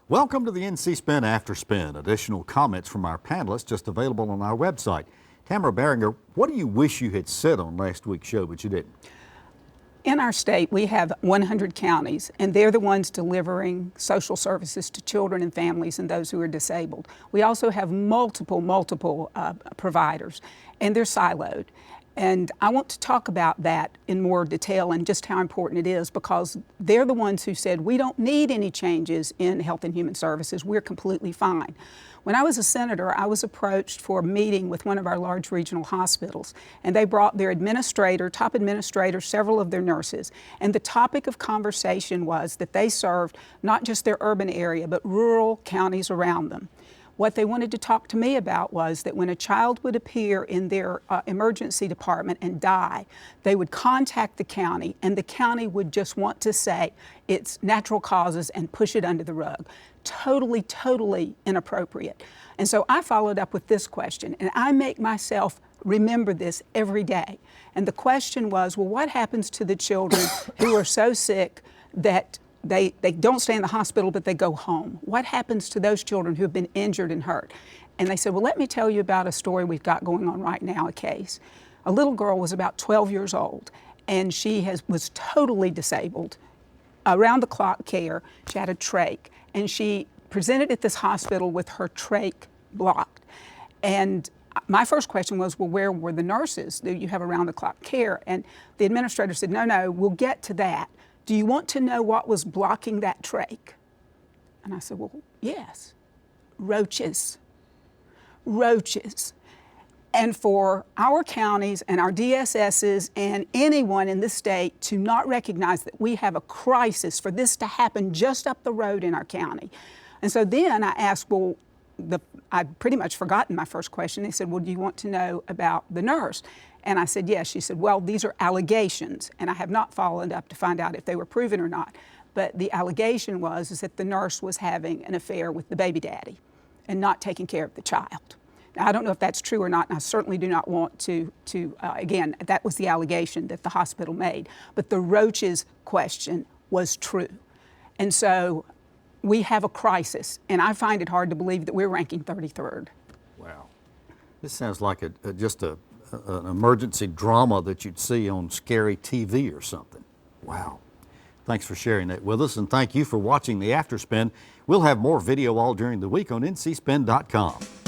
Welcome to the NC Spin After Spin. Additional comments from our panelists just available on our website. Tamara Barringer, what do you wish you had said on last week's show, but you didn't? In our state, we have 100 counties, and they're the ones delivering social services to children and families and those who are disabled. We also have multiple providers, and they're siloed. And I want to talk about that in more detail and just how important it is, because they're the ones who said we don't need any changes in Health and Human Services. We're completely fine. When I was a senator, I was approached for a meeting with one of our large regional hospitals, and they brought their administrator, top administrator, several of their nurses. And the topic of conversation was that they served not just their urban area, but rural counties around them. What they wanted to talk to me about was that when a child would appear in their emergency department and die, they would contact the county, and the county would just want to say it's natural causes and push it under the rug. Totally inappropriate. And so I followed up with this question, and I make myself remember this every day. And the question was, well, what happens to the children who are so sick that they don't stay in the hospital, but they go home? What happens to those children who have been injured and hurt? And they said, well, let me tell you about a story we've got going on right now, a case. A little girl was about 12 years old, and she was totally disabled, around-the-clock care. She had a trach, and she presented at this hospital with her trach blocked. And my first question was, well, where were the nurses? Do you have around-the-clock care? And the administrator said, no, we'll get to that. Do you want to know what was blocking that trach? And I said, well, yes, roaches. And for our counties and our DSSs and anyone in the state to not recognize that we have a crisis for this to happen just up the road in our county. And so then I asked, well, I'd pretty much forgotten my first question. They said, well, do you want to know about the nurse? And I said, yes. She said, well, these are allegations, and I have not followed up to find out if they were proven or not. But the allegation is that the nurse was having an affair with the baby daddy and not taking care of the child. Now, I don't know if that's true or not, and I certainly do not want to again, that was the allegation that the hospital made. But the roaches question was true. And so we have a crisis, and I find it hard to believe that we're ranking 33rd. Wow. This sounds like just an emergency drama that you'd see on scary TV or something. Wow. Thanks for sharing that with us, and thank you for watching the After Spin. We'll have more video all during the week on ncspin.com.